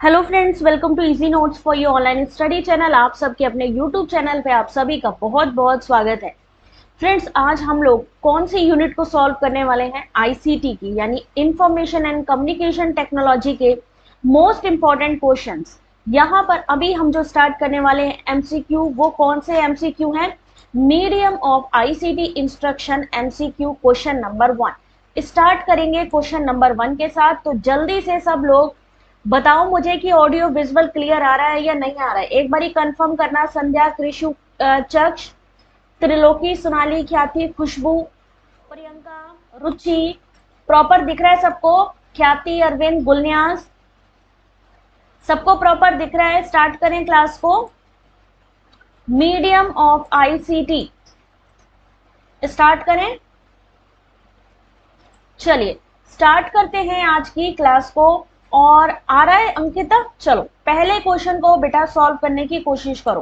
Hello friends, welcome to easy notes for you online study channel. आप सबके अपने YouTube channel पे आप सभी का बहुत बहुत स्वागत है। फ्रेंड्स, आज हम लोग कौन सी यूनिट को सॉल्व करने वाले हैं? आईसीटी की, यानी इंफॉर्मेशन एंड कम्युनिकेशन टेक्नोलॉजी के मोस्ट इंपॉर्टेंट क्वेश्चंस। यहाँ पर अभी हम जो स्टार्ट करने वाले हैं एमसीक्यू, वो कौन से एमसीक्यू हैं? Medium of ICT instruction MCQ question number 1 start करेंगे क्वेश्चन नंबर 1 के साथ। तो जल्दी से सब लोग बताओ मुझे कि ऑडियो विजुअल क्लियर आ रहा है या नहीं आ रहा है। एक बारी कंफर्म करना। संध्या, कृषु, चक्ष, त्रिलोकी, सोनाली, ख्याति, खुशबू, प्रियंका, रुचि, प्रॉपर दिख रहा है सबको? ख्याति, अरविंद, गुलन्यास, सबको प्रॉपर दिख रहा है? स्टार्ट करें क्लास को। मीडियम ऑफ आईसीटी स्टार्ट करें। चलिए स्टार्ट करते हैं आज की क्लास को। और आ रहा है अंकिता? चलो पहले क्वेश्चन को बेटा सॉल्व करने की कोशिश करो।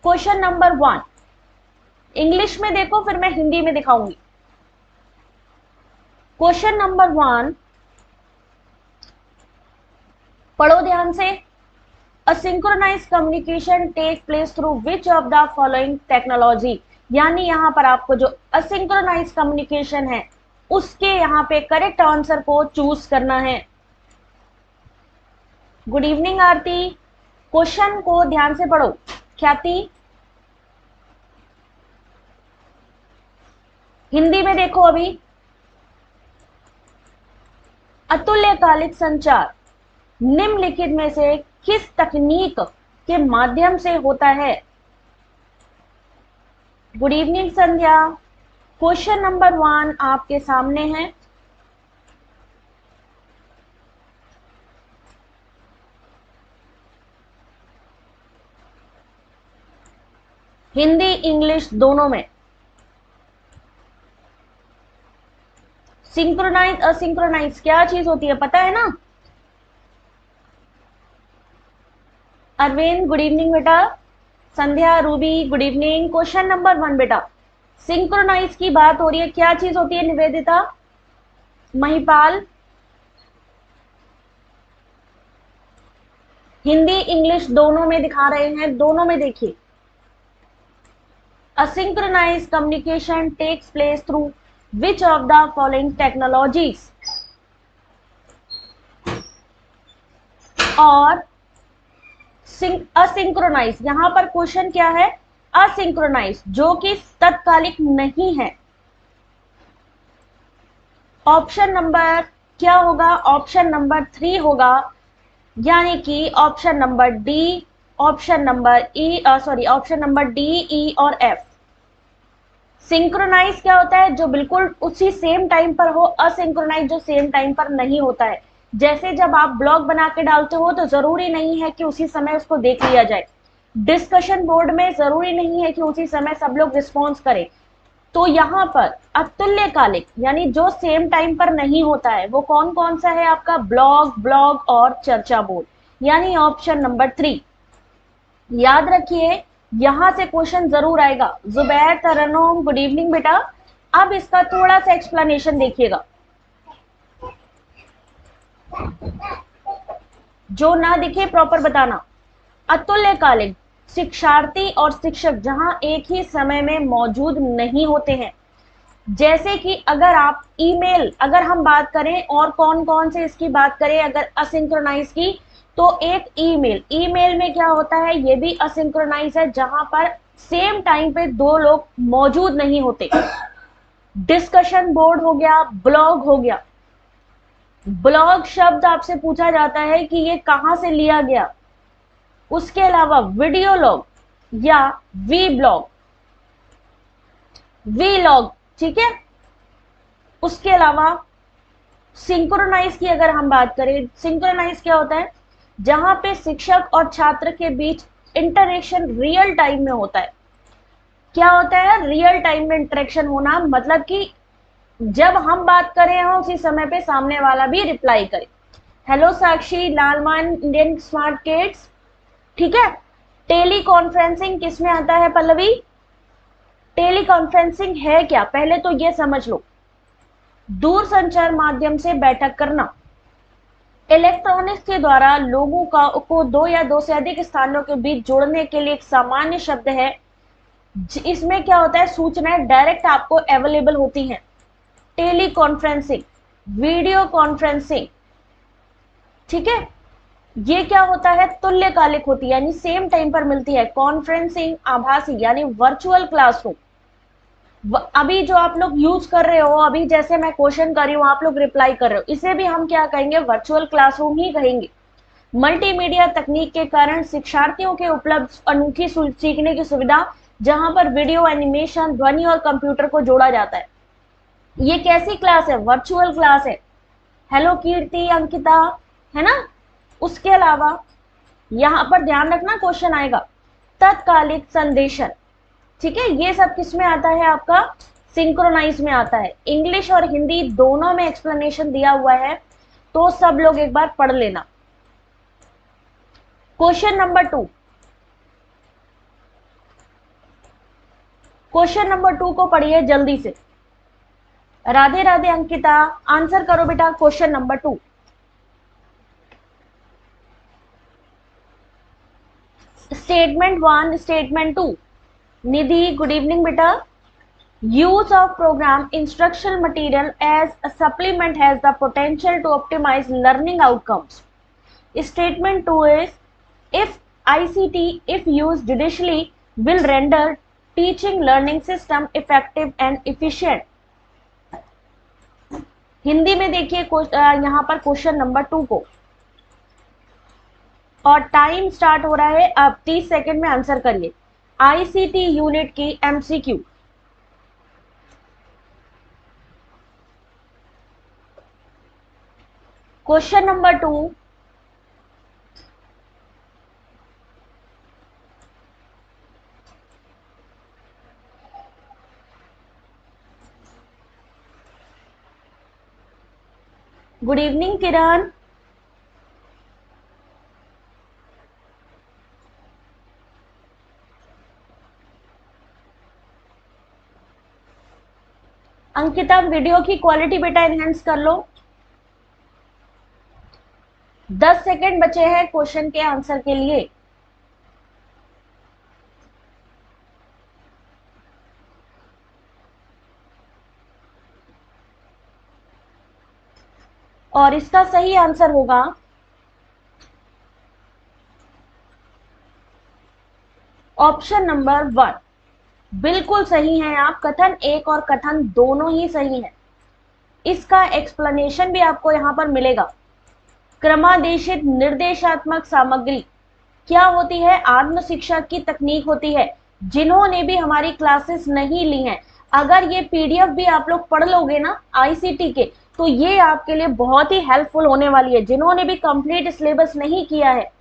क्वेश्चन नंबर 1 इंग्लिश में देखो, फिर मैं हिंदी में दिखाऊंगी। क्वेश्चन नंबर 1 पढ़ो ध्यान से। Asynchronous communication take place through which of the following technology, यानी यहां पर आपको जो असिंक्रोनाइज कम्युनिकेशन है उसके यहां पे करेक्ट आंसर को चूज करना है। गुड इवनिंग आरती। क्वेश्चन को ध्यान से पढ़ो। ख्याति, हिंदी में देखो अभी। अतुल्यकालिक संचार निम्नलिखित में से किस तकनीक के माध्यम से होता है? गुड इवनिंग संध्या। क्वेश्चन नंबर 1 आपके सामने है। हिंदी इंग्लिश दोनों में। सिंक्रोनाइज असिंक्रोनाइज क्या चीज होती है पता है ना? अरविंद गुड इवनिंग बेटा। Sandhya, Ruby good evening. Question number 1 बेटा, सिंक्रोनाइज की बात हो रही है। क्या चीज होती है निवेदिता, महिपाल? हिंदी इंग्लिश दोनों में दिखा रहे हैं, दोनों में देखिए। asynchronized communication takes place through which of the following technologies? और असिंक्रोनाइज, यहां पर क्वेश्चन क्या है? असिंक्रोनाइज जो कि तत्कालिक नहीं है। ऑप्शन नंबर क्या होगा? ऑप्शन नंबर 3 होगा, यानी कि option number D, option number E, sorry option number D, E और एफ। सिंक्रोनाइज क्या होता है? जो बिल्कुल उसी सेम टाइम पर हो। असिंक्रोनाइज जो सेम टाइम पर नहीं होता है। जैसे जब आप ब्लॉग बना के डालते हो तो जरूरी नहीं है कि उसी समय उसको देख लिया जाए। डिस्कशन बोर्ड में जरूरी नहीं है कि उसी समय सब लोग रिस्पॉन्स करें। तो यहाँ पर अतुल्यकालिक यानी जो सेम टाइम पर नहीं होता है वो कौन कौन सा है आपका? ब्लॉग और चर्चा बोर्ड, यानी ऑप्शन नंबर 3। याद रखिए यहां से क्वेश्चन जरूर आएगा। जुबैर, तरन्नुम गुड इवनिंग बेटा। अब इसका थोड़ा सा एक्सप्लेनेशन देखिएगा, जो ना दिखे प्रॉपर बताना। अतुल्यकालिक शिक्षार्थी और शिक्षक जहां एक ही समय में मौजूद नहीं होते हैं। जैसे कि अगर आप ईमेल, अगर हम बात करें और कौन कौन से इसकी बात करें अगर असिंक्रोनाइज की, तो एक ईमेल में क्या होता है? ये भी असिंक्रोनाइज है, जहां पर सेम टाइम पे दो लोग मौजूद नहीं होते। डिस्कशन बोर्ड हो गया, ब्लॉग हो गया। ब्लॉग शब्द आपसे पूछा जाता है कि ये कहां से लिया गया। उसके अलावा वीडियो लॉग या वी लॉग, ठीक है। उसके अलावा सिंक्रोनाइज की अगर हम बात करें, सिंक्रोनाइज क्या होता है? जहां पे शिक्षक और छात्र के बीच इंटरेक्शन रियल टाइम में होता है। क्या होता है? रियल टाइम में इंटरेक्शन होना, मतलब कि जब हम बात कर रहे हो उसी समय पे सामने वाला भी रिप्लाई करे। हेलो साक्षी, लालमान, इंडियन स्मार्ट किड्स, ठीक है। टेली कॉन्फ्रेंसिंग किस में आता है पल्लवी? टेली कॉन्फ्रेंसिंग है क्या पहले तो ये समझ लो। दूरसंचार माध्यम से बैठक करना। इलेक्ट्रॉनिक्स के द्वारा लोगों को दो या दो से अधिक स्थानों के बीच जोड़ने के लिए एक सामान्य शब्द है। इसमें क्या होता है, सूचनाएं डायरेक्ट आपको अवेलेबल होती हैं। टेली कॉन्फ्रेंसिंग, वीडियो कॉन्फ्रेंसिंग, ठीक है, ये क्या होता है, तुल्यकालिक होती है, यानी सेम टाइम पर मिलती है। कॉन्फ्रेंसिंग आभासी यानी वर्चुअल क्लासरूम, अभी जो आप लोग यूज कर रहे हो, अभी जैसे मैं क्वेश्चन कर रही हूँ आप लोग रिप्लाई कर रहे हो, इसे भी हम क्या कहेंगे, वर्चुअल क्लासरूम ही कहेंगे। मल्टीमीडिया तकनीक के कारण शिक्षार्थियों के उपलब्ध अनोखी सीखने की सुविधा, जहां पर वीडियो, एनिमेशन, ध्वनि और कंप्यूटर को जोड़ा जाता है। ये कैसी क्लास है, वर्चुअल क्लास है। हेलो कीर्ति, अंकिता, है ना। उसके अलावा यहां पर ध्यान रखना, क्वेश्चन आएगा तत्कालिक संदेशन, ठीक है, ये सब किस में आता है, आपका सिंक्रोनाइज में आता है। इंग्लिश और हिंदी दोनों में एक्सप्लेनेशन दिया हुआ है, तो सब लोग एक बार पढ़ लेना। क्वेश्चन नंबर 2, क्वेश्चन नंबर 2 को पढ़िए जल्दी से। राधे राधे अंकिता, आंसर करो बेटा क्वेश्चन नंबर 2। Statement 1, statement 2। निधि, गुड इवनिंग बेटा। Use of program instructional material as a supplement has the potential to optimize learning outcomes. Statement 2 is, if ICT, if used judiciously, will render teaching learning system effective and efficient. Hindi में देखिए यहाँ पर question number 2 को, और time start हो रहा है अब, 30 सेकंड में आंसर करिए। आईसीटी यूनिट की MCQ. Question number 2, good evening Kiran. Ankita, video की क्वालिटी बेटा एनहेंस कर लो। 10 सेकंड बचे हैं क्वेश्चन के आंसर के लिए। और इसका सही आंसर होगा ऑप्शन नंबर 1। बिल्कुल सही है आप, कथन 1 और कथन दोनों ही सही है। इसका एक्सप्लेनेशन भी आपको यहां पर मिलेगा। क्रमादेशित निर्देशात्मक सामग्री क्या होती है, आत्म शिक्षा की तकनीक होती है। जिन्होंने भी हमारी क्लासेस नहीं ली हैं, अगर ये पीडीएफ भी आप लोग पढ़ लोगे ना आईसीटी के, तो ये आपके लिए बहुत ही हेल्पफुल होने वाली है। जिन्होंने भी कंप्लीट सिलेबस नहीं किया है,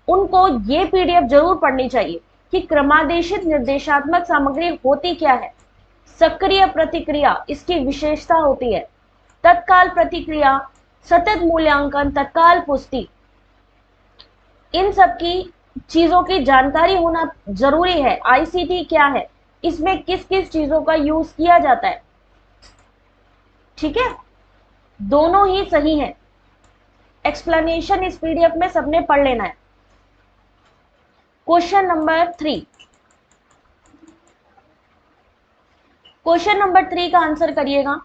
उनको ये पीडीएफ जरूर पढ़नी चाहिए कि क्रमादेशित निर्देशात्मक सामग्री होती क्या है। सक्रिय प्रतिक्रिया इसकी विशेषता होती है। तत्काल प्रतिक्रिया, सतत मूल्यांकन, तत्काल पुष्टि, इन सब की चीजों की जानकारी होना जरूरी है। आईसीटी क्या है, इसमें किस किस चीजों का यूज किया जाता है, ठीक है, दोनों ही सही है। एक्सप्लेनेशन इस पीडीएफ में सबने पढ़ लेना है। क्वेश्चन नंबर 3, क्वेश्चन नंबर 3 का आंसर करिएगा।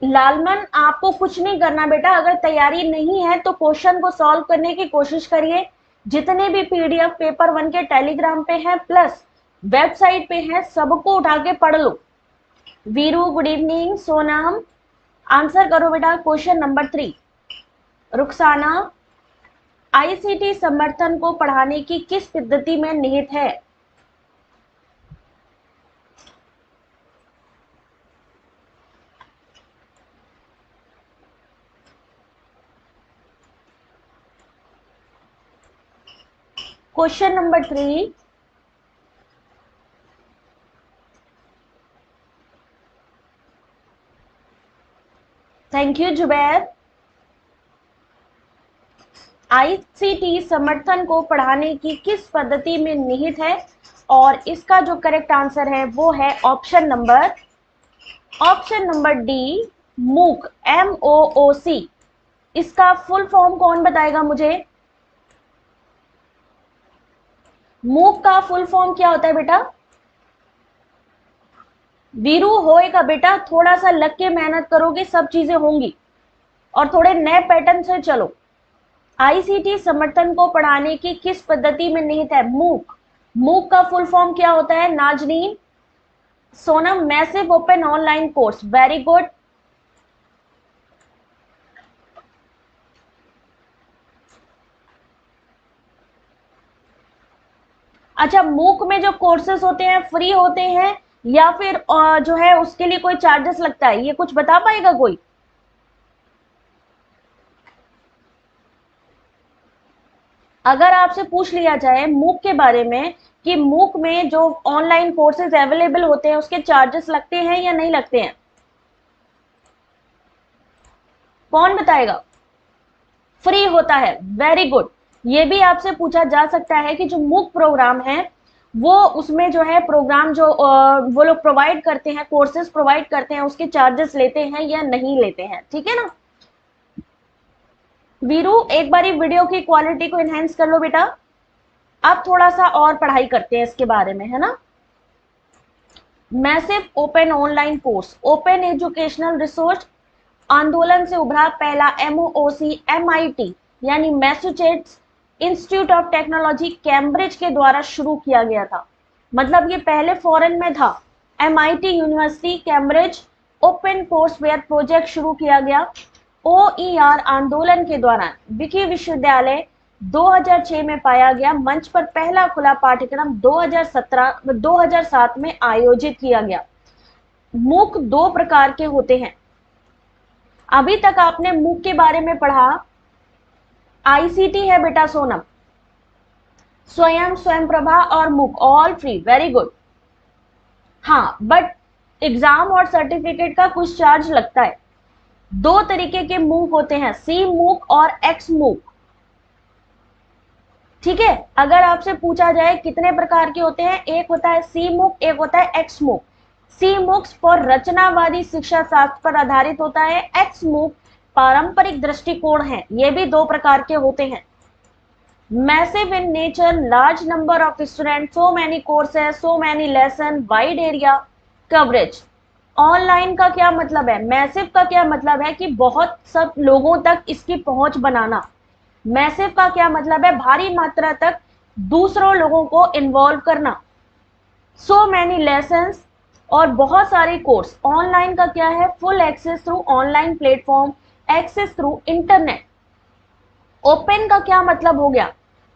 लालमन, आपको कुछ नहीं करना बेटा, अगर तैयारी नहीं है तो क्वेश्चन को सॉल्व करने की कोशिश करिए। जितने भी पीडीएफ पेपर 1 के टेलीग्राम पे हैं प्लस वेबसाइट पे हैं, सबको उठा के पढ़ लो। Veeru, good evening. Sonam, answer करो बेटा क्वेश्चन नंबर 3। रुखसाना, आईसीटी समर्थन को पढ़ाने की किस पद्धति में निहित है। Question number 3, thank you Zubair. ICT समर्थन को पढ़ाने की किस पद्धति में निहित है। और इसका जो करेक्ट आंसर है वो है ऑप्शन नंबर डी, मूक, MOOC। इसका फुल फॉर्म कौन बताएगा मुझे? मूक का फुल फॉर्म क्या होता है बेटा? वीरू होएगा बेटा, थोड़ा सा लग के मेहनत करोगे सब चीजें होंगी, और थोड़े नए पैटर्न से चलो। आईसीटी समर्थन को पढ़ाने की किस पद्धति में निहित है मूक? मूक का फुल फॉर्म क्या होता है Nazneen? Sonam, massive open online course, very good. अच्छा, मूक में जो कोर्सेज होते हैं फ्री होते हैं या फिर जो है उसके लिए कोई चार्जेस लगता है, ये कुछ बता पाएगा कोई? अगर आपसे पूछ लिया जाए मूक के बारे में कि मूक में जो ऑनलाइन कोर्सेज अवेलेबल होते हैं उसके चार्जेस लगते हैं या नहीं लगते हैं, कौन बताएगा? फ्री होता है, वेरी गुड। ये भी आपसे पूछा जा सकता है कि जो मूक प्रोग्राम है वो उसमें जो है प्रोग्राम जो वो लोग प्रोवाइड करते हैं, कोर्सेज प्रोवाइड करते हैं, उसके चार्जेस लेते हैं या नहीं लेते हैं, ठीक है ना। वीरू, एक बारी वीडियो की क्वालिटी को एनहेंस कर लो बेटा। अब थोड़ा सा और पढ़ाई करते हैं इसके बारे में, है ना। Massive open online course, open educational resource आंदोलन से उभरा पहला MOOC MIT यानी Massachusetts institute of technology Cambridge के द्वारा शुरू किया गया था। मतलब ये पहले फॉरेन में था। MIT university Cambridge open courseware project शुरू किया गया। OER आंदोलन के दौरान विकी विश्वविद्यालय 2006 में पाया गया। मंच पर पहला खुला पाठ्यक्रम 2007 में आयोजित किया गया। मूक दो प्रकार के होते हैं। अभी तक आपने मूक के बारे में पढ़ा, आईसीटी है बेटा सोनम, स्वयं प्रभा और मूक ऑल फ्री, वेरी गुड। हाँ, बट एग्जाम और सर्टिफिकेट का कुछ चार्ज लगता है। दो तरीके के मूक होते हैं, सी मूक और एक्स मूक, ठीक है। अगर आपसे पूछा जाए कितने प्रकार के होते हैं, एक होता है सी मूक, एक होता है एक्स मूक। सी मूक पर रचनावादी शिक्षा शास्त्र पर आधारित होता है, एक्स मूक पारंपरिक दृष्टिकोण है। ये भी दो प्रकार के होते हैं। Massive in nature, large number of student, so many courses, so many lesson, wide area coverage. Online का क्या मतलब है? मैसिव का क्या मतलब है कि बहुत सब लोगों तक इसकी पहुंच बनाना। मैसिव का क्या मतलब है? भारी मात्रा तक दूसरों लोगों को इन्वॉल्व करना। सो मैनी लेसन्स और बहुत सारे कोर्स। ऑनलाइन का क्या है? Full access through online platform, access through internet. Open का क्या मतलब हो गया?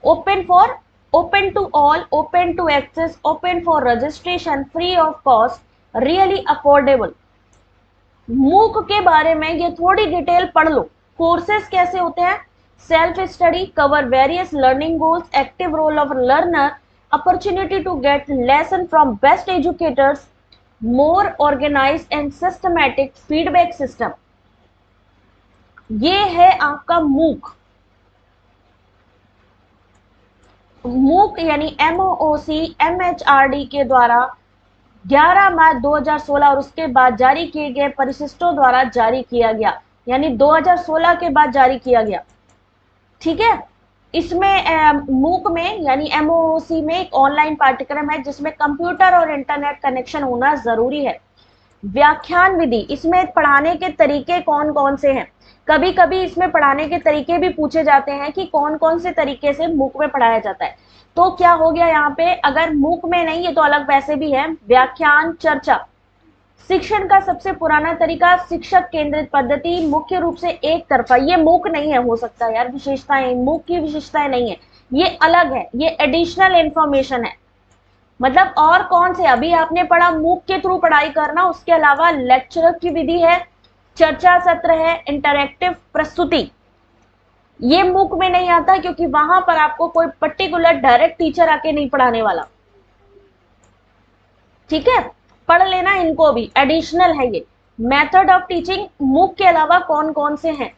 Open for, open to all, open to access, open for registration, free of cost, really affordable. MOOC के बारे में ये थोड़ी डिटेल पढ़ लो। कोर्सेज कैसे होते हैं? Self study, cover various learning goals, active role of learner, opportunity to get lesson from best educators, more organized and systematic feedback system. ये है आपका मूक। मूक यानी MOOC MHRD के द्वारा 11 मार्च 2016 और उसके बाद जारी किए गए परिशिष्टों द्वारा जारी किया गया, यानी 2016 के बाद जारी किया गया, ठीक है। इसमें मूक में यानी MOOC में एक ऑनलाइन पाठ्यक्रम है जिसमें कंप्यूटर और इंटरनेट कनेक्शन होना जरूरी है। व्याख्यान विधि, इसमें पढ़ाने के तरीके कौन कौन से हैं? कभी कभी इसमें पढ़ाने के तरीके भी पूछे जाते हैं कि कौन कौन से तरीके से मूक में पढ़ाया जाता है। तो क्या हो गया यहाँ पे, अगर मूक में नहीं है तो अलग वैसे भी है, व्याख्यान, चर्चा। शिक्षण का सबसे पुराना तरीका शिक्षक केंद्रित पद्धति, मुख्य रूप से एक तरफा। ये मूक नहीं है, हो सकता है यार, विशेषताएं मूक की विशेषताएं नहीं है, ये अलग है, ये एडिशनल इंफॉर्मेशन है। मतलब और कौन से, अभी आपने पढ़ा मूक के थ्रू पढ़ाई करना, उसके अलावा लेक्चर की विधि है, चर्चा सत्र है, इंटरैक्टिव प्रस्तुति। ये मूक में नहीं आता क्योंकि वहां पर आपको कोई पर्टिकुलर डायरेक्ट टीचर आके नहीं पढ़ाने वाला, ठीक है। पढ़ लेना इनको भी, एडिशनल है ये। मेथड ऑफ टीचिंग मूक के अलावा कौन कौन से हैं?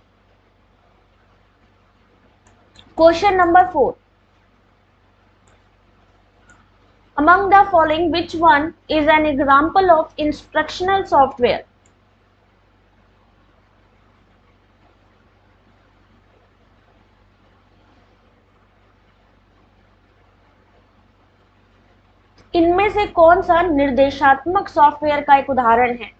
Question number 4, among the following which one is an example of instructional software? इनमें से कौन सा निर्देशात्मक सॉफ्टवेयर का एक उदाहरण है?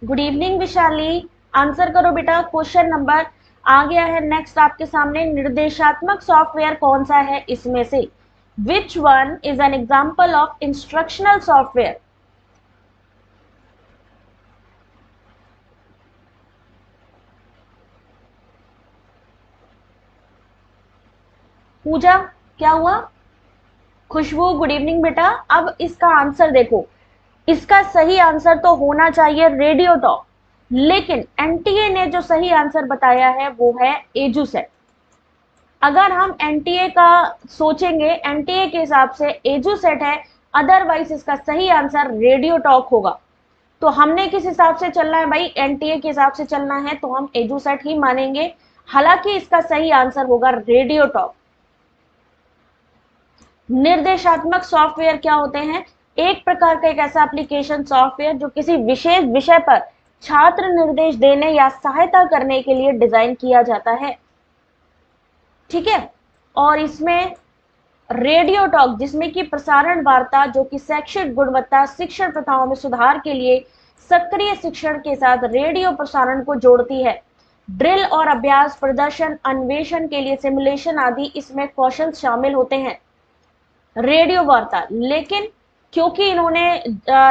गुड इवनिंग विशाली, आंसर करो बेटा। क्वेश्चन नंबर आ गया है नेक्स्ट आपके सामने। निर्देशात्मक सॉफ्टवेयर कौन सा है इसमें से? Which one is an example of instructional software? Pooja, क्या हुआ? खुशबू, गुड इवनिंग बेटा। अब इसका आंसर देखो, इसका सही आंसर तो होना चाहिए रेडियो टॉक, लेकिन एनटीए ने जो सही आंसर बताया है वो है एजुसेट। अगर हम एनटीए का सोचेंगे, एनटीए के हिसाब से एजुसेट है, अदरवाइज इसका सही आंसर रेडियो टॉक होगा। तो हमने किस हिसाब से चलना है भाई? एनटीए के हिसाब से चलना है तो हम एजुसेट ही मानेंगे, हालांकि इसका सही आंसर होगा रेडियो टॉक। निर्देशात्मक सॉफ्टवेयर क्या होते हैं? एक प्रकार का एक ऐसा एप्लीकेशन सॉफ्टवेयर जो किसी विशेष विषय पर छात्र निर्देश देने या सहायता करने के लिए डिजाइन किया जाता है, ठीक है। और इसमें रेडियो टॉक, जिसमें कि प्रसारण वार्ता जो कि शैक्षिक गुणवत्ता, शिक्षण प्रथाओं में सुधार के लिए सक्रिय शिक्षण के साथ रेडियो प्रसारण को जोड़ती है। ड्रिल और अभ्यास, प्रदर्शन, अन्वेषण के लिए सिमुलेशन आदि इसमें कौशल शामिल होते हैं। रेडियो वार्ता, लेकिन क्योंकि इन्होंने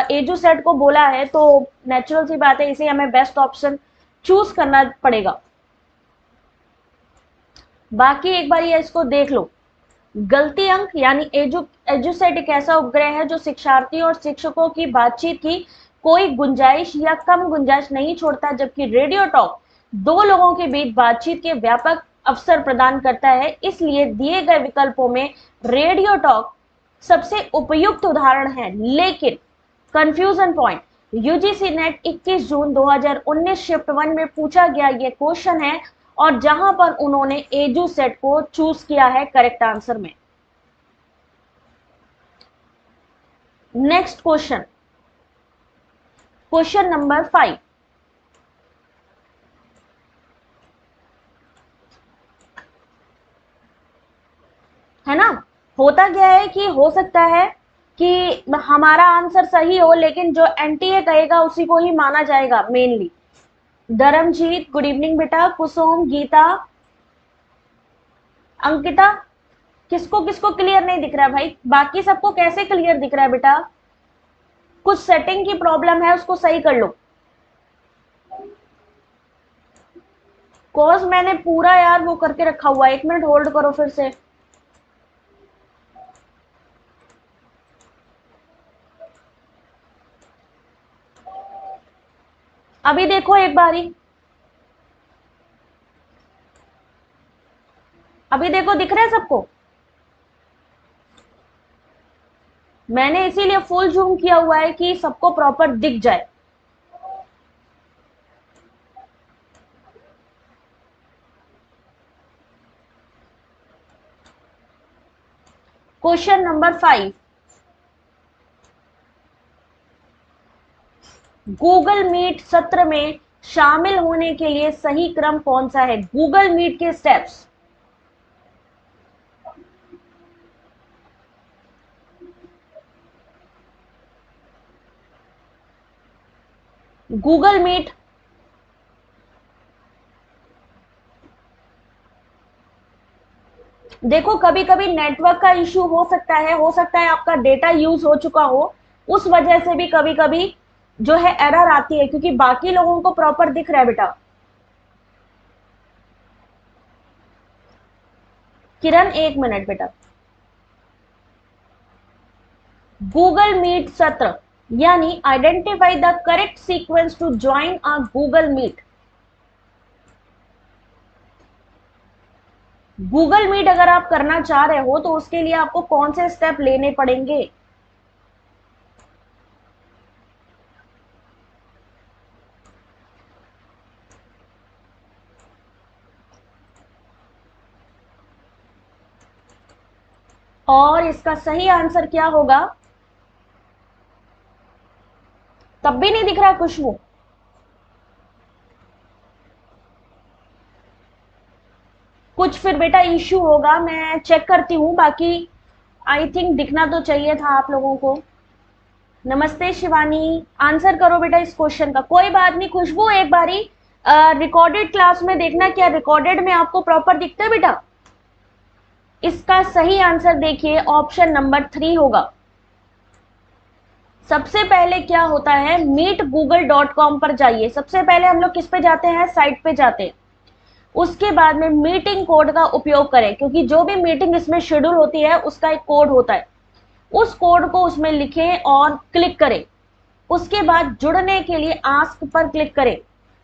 एजुसेट को बोला है तो नेचुरल सी बात है, इसे हमें बेस्ट ऑप्शन चूज करना पड़ेगा। बाकी एक बार ये इसको देख लो। गलती अंक यानी एजुसेट एक ऐसा उपग्रह है जो शिक्षार्थियों और शिक्षकों की बातचीत की कोई गुंजाइश या कम गुंजाइश नहीं छोड़ता, जबकि रेडियो टॉक दो लोगों के बीच बातचीत के व्यापक अवसर प्रदान करता है। इसलिए दिए गए विकल्पों में रेडियो टॉक सबसे उपयुक्त उदाहरण है। लेकिन कंफ्यूजन पॉइंट, यूजीसी नेट 21 जून 2019 शिफ्ट 1 में पूछा गया ये क्वेश्चन है, और जहां पर उन्होंने एजुसेट को चूज किया है करेक्ट आंसर में। नेक्स्ट क्वेश्चन, क्वेश्चन नंबर 5, है ना। होता क्या है कि हो सकता है कि हमारा आंसर सही हो, लेकिन जो एनटीए कहेगा उसी को ही माना जाएगा मेनली। धर्मजीत, गुड इवनिंग बेटा। कुसुम, गीता, अंकिता, किसको किसको क्लियर नहीं दिख रहा है भाई? बाकी सबको कैसे क्लियर दिख रहा है बेटा? कुछ सेटिंग की प्रॉब्लम है, उसको सही कर लो। कॉज मैंने पूरा यार वो करके रखा हुआ है, 1 मिनट होल्ड करो फिर से। अभी देखो एक बारी, अभी देखो, दिख रहा है सबको? मैंने इसीलिए फुल जूम किया हुआ है कि सबको प्रॉपर दिख जाए। क्वेश्चन नंबर 5, गूगल मीट सत्र में शामिल होने के लिए सही क्रम कौन सा है? गूगल मीट के स्टेप्स। गूगल मीट देखो, कभी कभी नेटवर्क का इश्यू हो सकता है आपका डेटा यूज हो चुका हो, उस वजह से भी कभी कभी जो है एरर आती है, क्योंकि बाकी लोगों को प्रॉपर दिख रहा है बेटा। किरण, 1 मिनट बेटा। गूगल मीट सत्र यानी identify the correct sequence to join a Google Meet. Google Meet अगर आप करना चाह रहे हो तो उसके लिए आपको कौन से स्टेप लेने पड़ेंगे? और इसका सही आंसर क्या होगा? तब भी नहीं दिख रहा खुशबू? कुछ फिर बेटा इश्यू होगा, मैं चेक करती हूँ, बाकी आई थिंक दिखना तो चाहिए था आप लोगों को। नमस्ते शिवानी, आंसर करो बेटा इस क्वेश्चन का। कोई बात नहीं खुशबू, एक बारी रिकॉर्डेड क्लास में देखना, क्या रिकॉर्डेड में आपको प्रॉपर दिखता है बेटा? इसका सही आंसर देखिए ऑप्शन नंबर 3 होगा। सबसे पहले क्या होता है, meetgoogle.com पर जाइए। सबसे पहले हम लोग किस पे जाते हैं, साइट पे जाते हैं। उसके बाद में मीटिंग कोड का उपयोग करें, क्योंकि जो भी मीटिंग इसमें शेड्यूल होती है उसका एक कोड होता है। उस कोड को उसमें लिखें और क्लिक करें। उसके बाद जुड़ने के लिए आस्क पर क्लिक करें।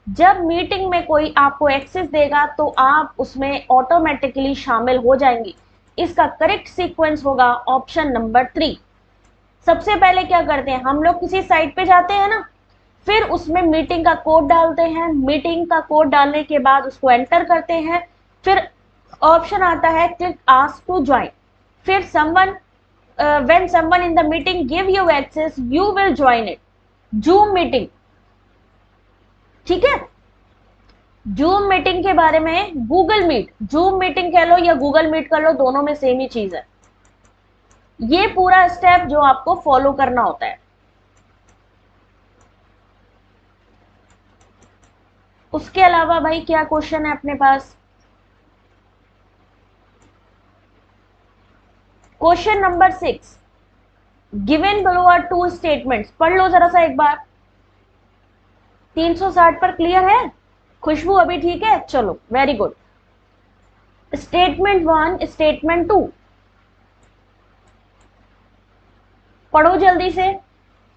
जब मीटिंग में कोई आपको एक्सेस देगा तो आप उसमें ऑटोमेटिकली शामिल हो जाएंगे। इसका करेक्ट सीक्वेंस होगा ऑप्शन नंबर 3। सबसे पहले क्या करते हैं, हम लोग किसी साइट पे जाते हैं ना, फिर उसमें मीटिंग का कोड डालते हैं। मीटिंग का कोड डालने के बाद उसको एंटर करते हैं। फिर ऑप्शन आता है क्लिक आस्क टू ज्वाइन। फिर someone when someone in the meeting give you access you will join it. Zoom meeting, ठीक है। जूम मीटिंग के बारे में, गूगल मीट, जूम मीटिंग कह लो या गूगल मीट कर लो, दोनों में सेम ही चीज है। ये पूरा स्टेप जो आपको फॉलो करना होता है। उसके अलावा भाई क्या क्वेश्चन है अपने पास? Question number 6, given below are two statements. पढ़ लो जरा सा एक बार। 360 पर क्लियर है? खुशबू अभी ठीक है? चलो वेरी गुड। स्टेटमेंट 1, स्टेटमेंट 2 पढ़ो जल्दी से,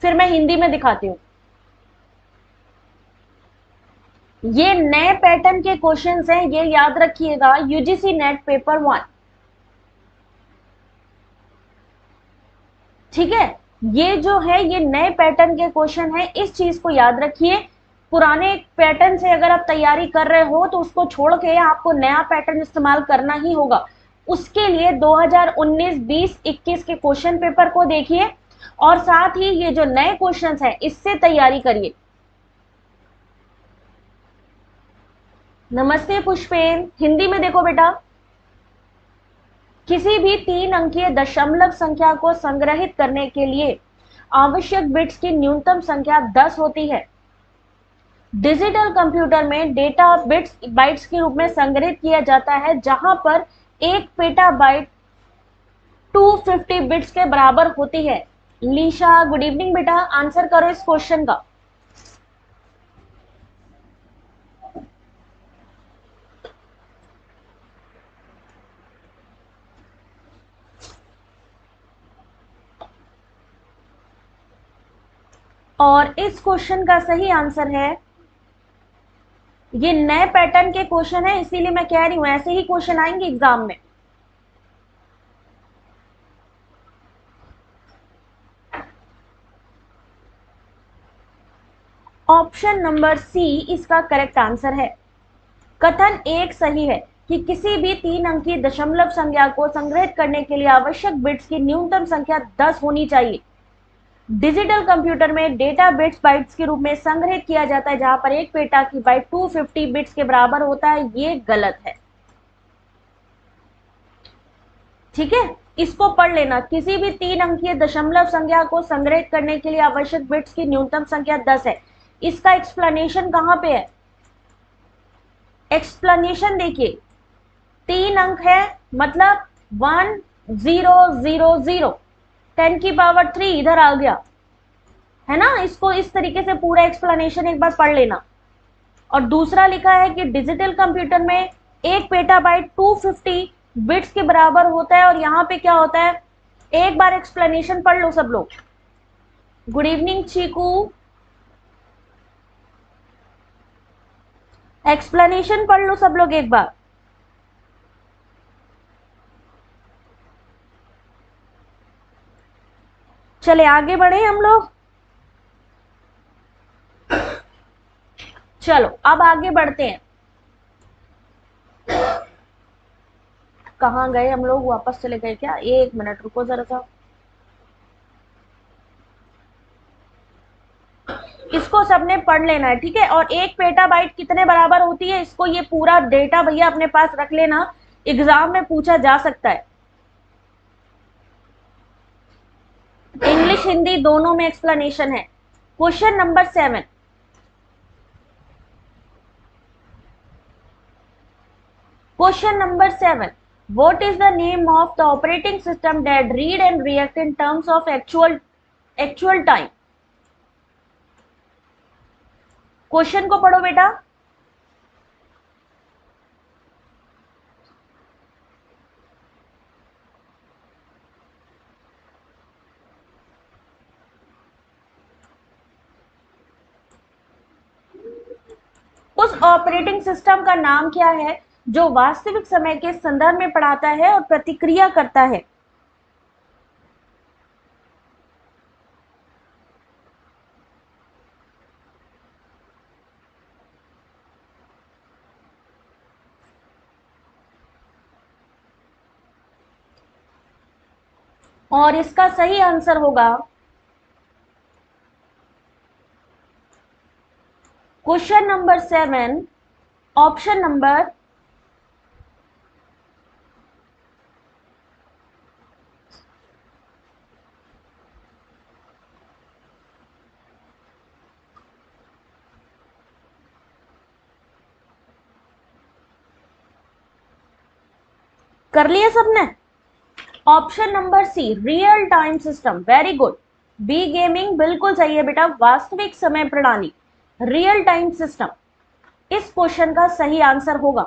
फिर मैं हिंदी में दिखाती हूं। ये नए पैटर्न के क्वेश्चंस हैं, ये याद रखिएगा, यूजीसी नेट पेपर 1, ठीक है। ये जो है ये नए पैटर्न के क्वेश्चन है, इस चीज को याद रखिए। पुराने पैटर्न से अगर आप तैयारी कर रहे हो तो उसको छोड़ के आपको नया पैटर्न इस्तेमाल करना ही होगा। उसके लिए 2019, 20, 21 के क्वेश्चन पेपर को देखिए और साथ ही ये जो नए क्वेश्चंस हैं इससे तैयारी करिए। नमस्ते पुष्पेन, हिंदी में देखो बेटा। किसी भी 3 अंकीय दशमलव संख्या को संग्रहित करने के लिए आवश्यक बिट्स की न्यूनतम संख्या 10 होती है। डिजिटल कंप्यूटर में डेटा बिट्स बाइट्स के रूप में संग्रहित किया जाता है, जहां पर एक पेटाबाइट 250 बिट्स के बराबर होती है। लीशा गुड इवनिंग बेटा, आंसर करो इस क्वेश्चन का। और इस क्वेश्चन का सही आंसर है, ये नए पैटर्न के क्वेश्चन है इसीलिए मैं कह रही हूं ऐसे ही क्वेश्चन आएंगे एग्जाम में। ऑप्शन नंबर सी इसका करेक्ट आंसर है। कथन एक सही है कि किसी भी 3 अंकीय दशमलव संख्या को संग्रहित करने के लिए आवश्यक बिट्स की न्यूनतम संख्या 10 होनी चाहिए। डिजिटल कंप्यूटर में डेटा बिट्स बाइट्स के रूप में संग्रहित किया जाता है, जहां पर एक पेटा की बाइट 250 बिट्स के बराबर होता है। ये गलत है, ठीक है। इसको पढ़ लेना, किसी भी 3 अंकीय दशमलव संख्या को संग्रहित करने के लिए आवश्यक बिट्स की न्यूनतम संख्या 10 है। इसका एक्सप्लेनेशन कहां पे है? एक्सप्लेनेशन देखिए, 3 अंक है मतलब 1000, 10 की पावर 3 इधर आ गया है ना। इसको इस तरीके से पूरा एक्सप्लेनेशन एक बार पढ़ लेना। और दूसरा लिखा है कि डिजिटल कंप्यूटर में एक पेटाबाइट 250 बिट्स के बराबर होता है, और यहां पे क्या होता है, एक बार एक्सप्लेनेशन पढ़ लो सब लोग। गुड इवनिंग चीकू, एक्सप्लेनेशन पढ़ लो सब लोग एक बार। चले आगे बढ़े हम लोग। चलो अब आगे बढ़ते हैं। कहाँ गए हम लोग, वापस चले गए क्या? एक मिनट रुको जरा सा। इसको सबने पढ़ लेना है, ठीक है। और एक पेटाबाइट कितने बराबर होती है, इसको ये पूरा डेटा भैया अपने पास रख लेना, एग्जाम में पूछा जा सकता है। इंग्लिश हिंदी दोनों में एक्सप्लेनेशन है। Question number 7। Question number 7, what is the name of the operating system that read and react in terms of actual time? Question को पढ़ो बेटा। उस ऑपरेटिंग सिस्टम का नाम क्या है जो वास्तविक समय के संदर्भ में पढ़ाता है और प्रतिक्रिया करता है? और इसका सही आंसर होगा क्वेश्चन नंबर 7, ऑप्शन नंबर कर लिया सबने? Option number C, real time system, very good. B gaming बिल्कुल सही है बेटा, वास्तविक समय प्रणाली, रियल टाइम सिस्टम इस क्वेश्चन का सही आंसर होगा।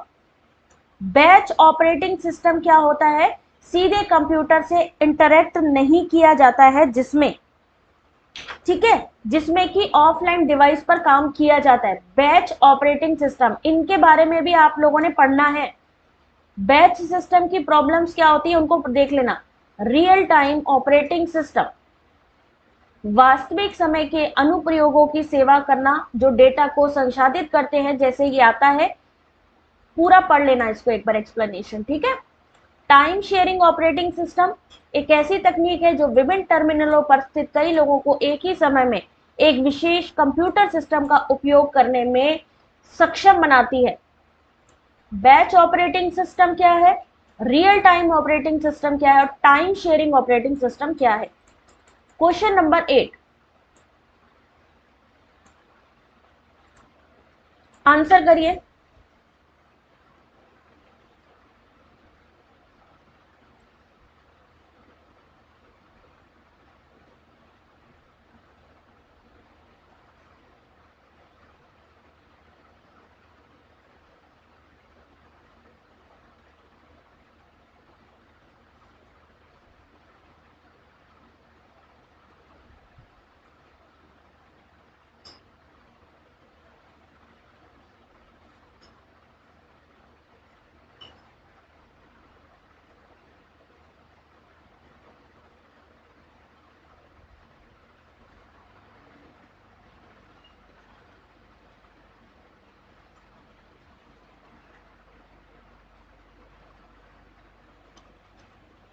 बैच ऑपरेटिंग सिस्टम क्या होता है? सीधे कंप्यूटर से इंटरेक्ट नहीं किया जाता है, जिसमें, ठीक है, जिसमें कि ऑफलाइन डिवाइस पर काम किया जाता है। बैच ऑपरेटिंग सिस्टम, इनके बारे में भी आप लोगों ने पढ़ना है। बैच सिस्टम की प्रॉब्लम्स क्या होती है उनको देख लेना। रियल टाइम ऑपरेटिंग सिस्टम, वास्तविक समय के अनुप्रयोगों की सेवा करना, जो डेटा को संसाधित करते हैं, जैसे ये आता है, पूरा पढ़ लेना इसको एक बार एक्सप्लेनेशन, ठीक है। टाइम शेयरिंग ऑपरेटिंग सिस्टम एक ऐसी तकनीक है जो विभिन्न टर्मिनलों पर स्थित कई लोगों को एक ही समय में एक विशेष कंप्यूटर सिस्टम का उपयोग करने में सक्षम बनाती है। बैच ऑपरेटिंग सिस्टम क्या है, रियल टाइम ऑपरेटिंग सिस्टम क्या है, और टाइम शेयरिंग ऑपरेटिंग सिस्टम क्या है? क्वेश्चन नंबर 8, आंसर करिए।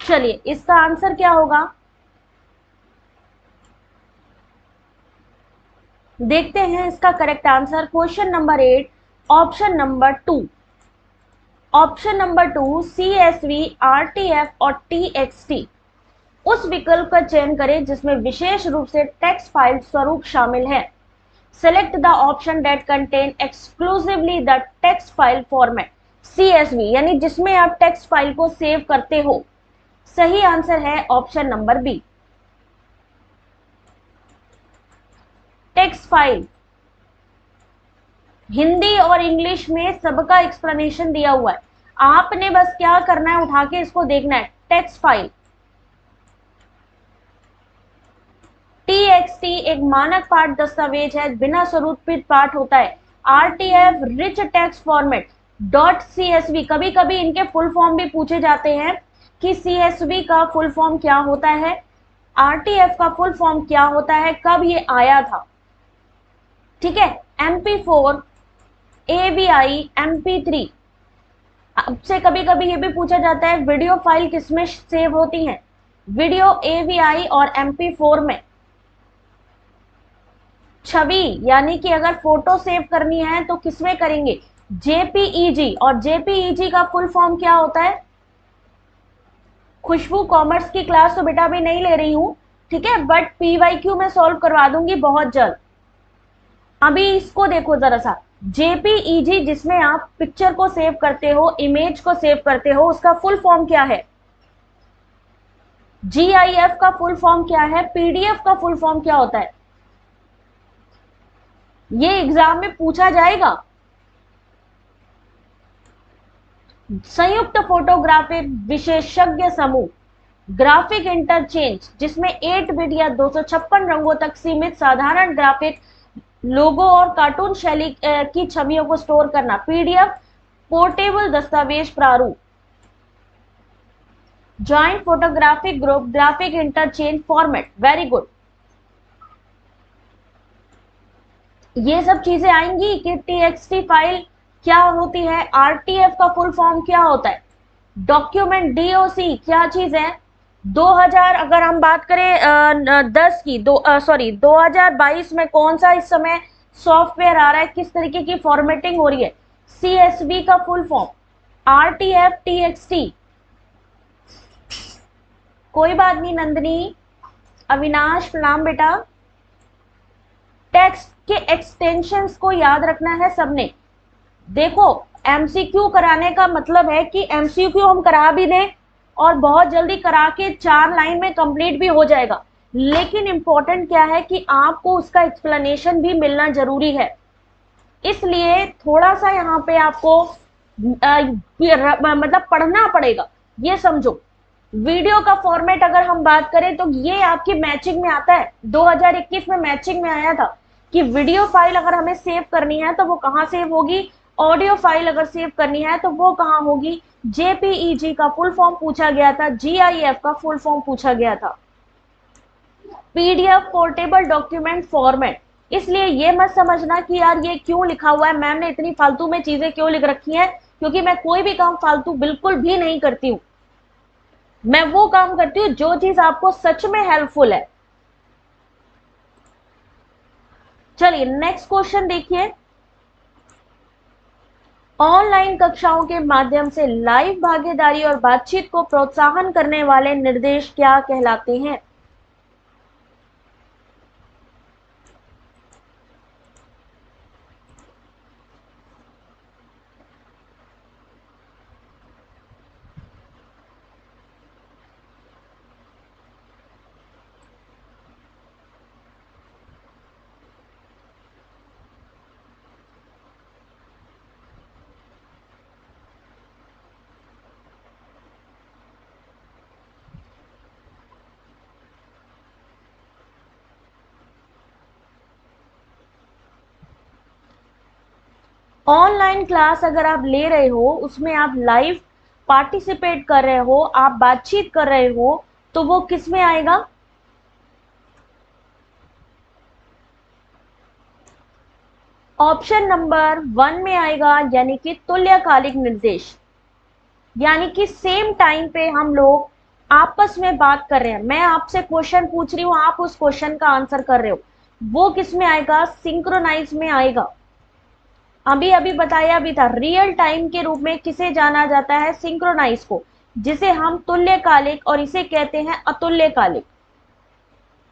चलिए इसका आंसर क्या होगा, देखते हैं इसका correct answer. Question number 8, option number 2। Option number 2, CSV, RTF और TXT। उस विकल्प का चयन करें जिसमें विशेष रूप से टेक्स्ट फाइल स्वरूप शामिल है। Select the option that contain exclusively the text file format. CSV यानी जिसमें आप टेक्स्ट फाइल को सेव करते हो। सही आंसर है option number B, text file. Hindi और इंग्लिश में सबका एक्सप्लेनेशन दिया हुआ है, आपने बस क्या करना है, उठा के इसको देखना है। टेक्स्ट फाइल, TXT एक मानक पाठ दस्तावेज है, बिना स्वरूपित पाठ होता है। RTF rich text format. .CSV कभी कभी इनके फुल फॉर्म भी पूछे जाते हैं कि CSV का फुल फॉर्म क्या होता है। आरटीएफ का फुल फॉर्म क्या होता है, कब ये आया था? ठीक है, MP4, AVI, MP3। अब से कभी कभी ये भी पूछा जाता है वीडियो फाइल किसमें सेव होती है? वीडियो, AVI और MP4 में। छवि यानी कि अगर फोटो सेव करनी है तो किसमें करेंगे? JPEG। और JPEG का फुल फॉर्म क्या होता है? खुशबू कॉमर्स की क्लास तो बेटा अभी नहीं ले रही हूं, ठीक है, बट PYQ में सॉल्व करवा दूंगी बहुत जल्द। अभी इसको देखो जरा सा, JPEG जिसमें आप पिक्चर को सेव करते हो, इमेज को सेव करते हो, उसका फुल फॉर्म क्या है? GIF का फुल फॉर्म क्या है? PDF का फुल फॉर्म क्या होता है? ये एग्जाम में पूछा जाएगा। संयुक्त फोटोग्राफिक विशेषज्ञ समूह, ग्राफिक इंटरचेंज जिसमें 8 बिट या 256 रंगों तक सीमित साधारण ग्राफिक, लोगो और कार्टून शैली की छवियों को स्टोर करना, PDF, पोर्टेबल दस्तावेज प्रारूप। Joint photographic group, graphic interchange format. Very good. ये सब चीजें आएंगी कि TXT फाइल क्या होती है, RTF का फुल फॉर्म क्या होता है, डॉक्यूमेंट DOC क्या चीज है। 2000 अगर हम बात करें 10 की, 2022 में कौन सा इस समय सॉफ्टवेयर आ रहा है, किस तरीके की फॉर्मेटिंग हो रही है? CSV का फुल फॉर्म, RTF, TXT। कोई बात नहीं नंदनी, अविनाश प्रणाम बेटा। टेक्स्ट के एक्सटेंशंस को याद रखना है सबने। देखो, MCQ कराने का मतलब है कि MCQ हम करा भी दें और बहुत जल्दी करा के 4 लाइन में कंप्लीट भी हो जाएगा, लेकिन इंपॉर्टेंट क्या है कि आपको उसका एक्सप्लेनेशन भी मिलना जरूरी है। इसलिए थोड़ा सा यहाँ पे आपको मतलब पढ़ना पड़ेगा, ये समझो। वीडियो का फॉर्मेट अगर हम बात करें तो ये आपकी मैचिंग में आता है, 2021 में मैचिंग में आया था कि वीडियो फाइल अगर हमें सेव करनी है तो वो कहाँ सेव होगी, ऑडियो फाइल अगर सेव करनी है तो वो कहाँ होगी। JPEG का फुल फॉर्म पूछा गया था, GIF का फुल फॉर्म पूछा गया था, PDF, पोर्टेबल डॉक्यूमेंट फॉर्मेट। इसलिए ये मत समझना कि यार ये क्यों लिखा हुआ है, मैम ने इतनी फालतू में चीजें क्यों लिख रखी हैं, क्योंकि मैं कोई भी काम फालतू बिल्कुल भी नहीं करती हूँ। मैं वो काम करती हूँ जो चीज आपको सच में हेल्पफुल है। चलिए नेक्स्ट क्वेश्चन देखिए। ऑनलाइन कक्षाओं के माध्यम से लाइव भागीदारी और बातचीत को प्रोत्साहन करने वाले निर्देश क्या कहलाते हैं? ऑनलाइन क्लास अगर आप ले रहे हो, उसमें आप लाइव पार्टिसिपेट कर रहे हो, आप बातचीत कर रहे हो, तो वो किस में आएगा? ऑप्शन नंबर 1 में आएगा, यानी कि तुल्यकालिक निर्देश। यानी कि सेम टाइम पे हम लोग आपस में बात कर रहे हैं, मैं आपसे क्वेश्चन पूछ रही हूं, आप उस क्वेश्चन का आंसर कर रहे हो, वो किस में आएगा? सिंक्रोनाइज में आएगा। अभी अभी बताया भी था, रियल टाइम के रूप में किसे जाना जाता है? सिंक्रोनाइज को, जिसे हम तुल्यकालिक और इसे कहते हैं अतुल्यकालिक।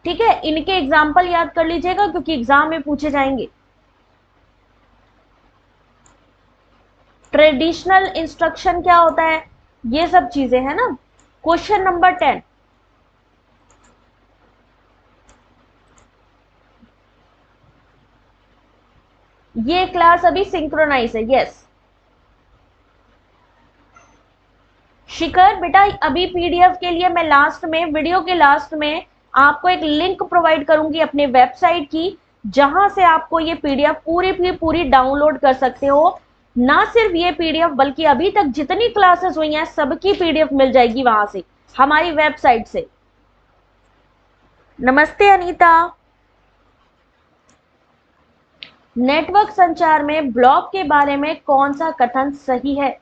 ठीक है, इनके एग्जाम्पल याद कर लीजिएगा क्योंकि एग्जाम में पूछे जाएंगे। ट्रेडिशनल इंस्ट्रक्शन क्या होता है, ये सब चीजें है ना। क्वेश्चन नंबर 10, ये क्लास अभी सिंक्रोनाइज है, यस। शिखर बेटा, अभी PDF के लिए मैं लास्ट में, वीडियो के लास्ट में आपको एक लिंक प्रोवाइड करूंगी अपने वेबसाइट की, जहां से आपको ये PDF पूरी की पूरी डाउनलोड कर सकते हो। ना सिर्फ ये PDF बल्कि अभी तक जितनी क्लासेस हुई हैं सबकी PDF मिल जाएगी वहां से, हमारी वेबसाइट से। नमस्ते अनीता। नेटवर्क संचार में ब्लॉक के बारे में कौन सा कथन सही है?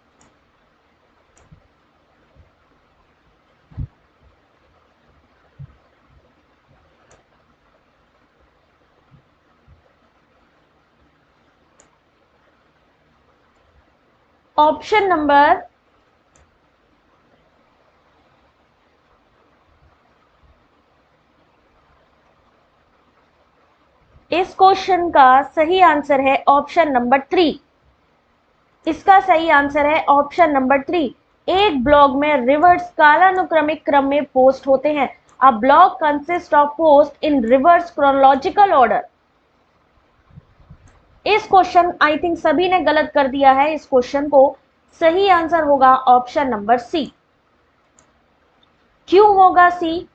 ऑप्शन नंबर इस क्वेश्चन का सही आंसर है ऑप्शन नंबर 3। इसका सही आंसर है ऑप्शन नंबर 3। एक ब्लॉग में रिवर्स कालानुक्रमिक क्रम में पोस्ट होते हैं। A blog consist of post in reverse chronological order. इस क्वेश्चन आई थिंक सभी ने गलत कर दिया है। इस क्वेश्चन को सही आंसर होगा ऑप्शन नंबर सी। क्यों होगा सी?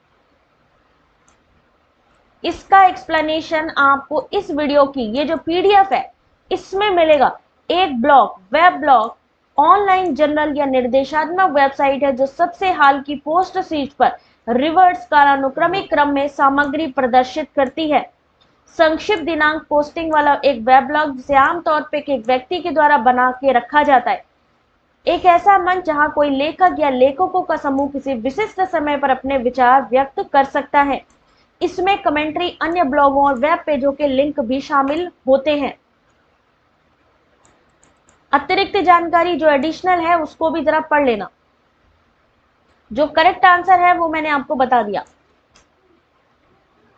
इसका एक्सप्लेनेशन आपको इस वीडियो की ये जो पीडीएफ है इसमें मिलेगा। एक blog, web blog, online journal या निर्देशात्मक वेबसाइट है जो सबसे हाल की पोस्ट शीट पर रिवर्स कालानुक्रमिक क्रम में सामग्री प्रदर्शित करती है। संक्षिप्त दिनांक पोस्टिंग वाला एक वेब ब्लॉग जिसे आमतौर पर एक व्यक्ति के द्वारा बना के रखा जाता है। एक ऐसा मंच जहां कोई लेखक या लेखकों का समूह किसी विशिष्ट समय पर अपने विचार व्यक्त कर सकता है। इसमें कमेंट्री, अन्य ब्लॉगों और वेब पेजों के लिंक भी शामिल होते हैं। अतिरिक्त जानकारी जो एडिशनल है उसको भी जरा पढ़ लेना। जो करेक्ट आंसर है वो मैंने आपको बता दिया।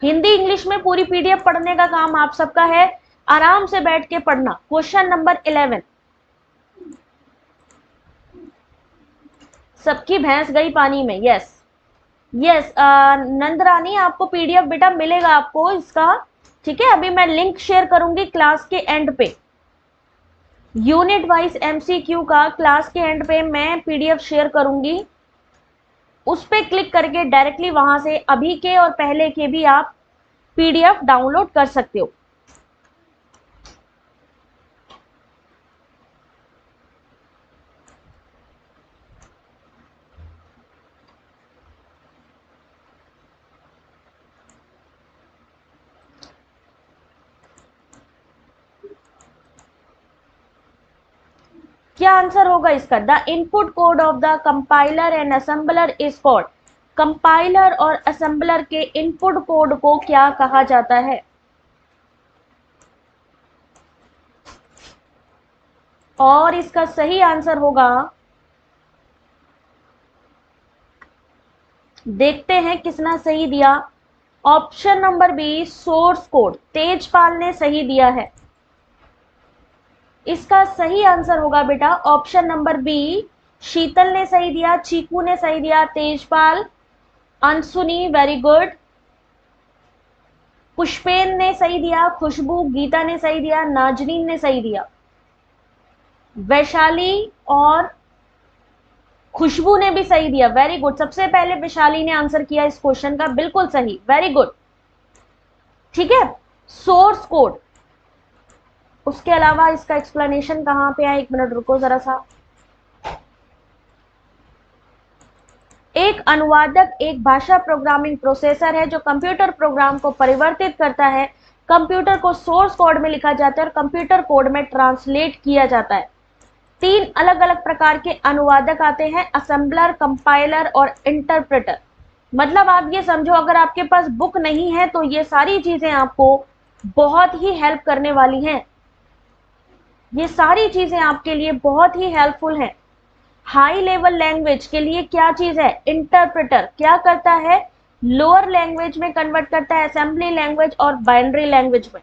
हिंदी इंग्लिश में पूरी पीडीएफ पढ़ने का काम आप सबका है। आराम से बैठ के पढ़ना। Question number 11। सबकी भैंस गई पानी में। यस यस नंदरानी, आपको पीडीएफ बेटा मिलेगा आपको इसका। ठीक है, अभी मैं लिंक शेयर करूंगी क्लास के एंड पे। यूनिट वाइज एमसीक्यू का क्लास के एंड पे मैं पीडीएफ शेयर करूंगी। उस पे क्लिक करके डायरेक्टली वहां से अभी के और पहले के भी आप पीडीएफ डाउनलोड कर सकते हो। क्या आंसर होगा इसका? The input code of the compiler and assembler is called. Compiler और असेंबलर के इनपुट कोड को क्या कहा जाता है? और इसका सही आंसर होगा, देखते हैं किसने सही दिया। Option number B, source code. Tejpal ने सही दिया है। इसका सही आंसर होगा बेटा ऑप्शन नंबर बी। शीतल ने सही दिया, चीकू ने सही दिया, तेजपाल, अंशुनी वेरी गुड, पुष्पेन ने सही दिया, खुशबू, गीता ने सही दिया, नाजनीन ने सही दिया, वैशाली और खुशबू ने भी सही दिया। Very good. सबसे पहले वैशाली ने आंसर किया इस क्वेश्चन का, बिल्कुल सही, वेरी गुड। ठीक है, सोर्स कोड। उसके अलावा इसका एक्सप्लेनेशन कहां पे है? एक मिनट रुको जरा सा। एक अनुवादक एक भाषा प्रोग्रामिंग प्रोसेसर है जो कंप्यूटर प्रोग्राम को परिवर्तित करता है। कंप्यूटर को सोर्स कोड में लिखा जाता है और कंप्यूटर कोड में ट्रांसलेट किया जाता है। 3 अलग अलग प्रकार के अनुवादक आते हैं, असेंबलर, कंपाइलर और इंटरप्रेटर। मतलब आप ये समझो, अगर आपके पास बुक नहीं है तो ये सारी चीजें आपको बहुत ही हेल्प करने वाली हैं। ये सारी चीजें आपके लिए बहुत ही हेल्पफुल हैं। हाई लेवल लैंग्वेज के लिए क्या चीज है? इंटरप्रेटर क्या करता है? लोअर लैंग्वेज में कन्वर्ट करता है, असेंबली लैंग्वेज और बाइनरी लैंग्वेज में।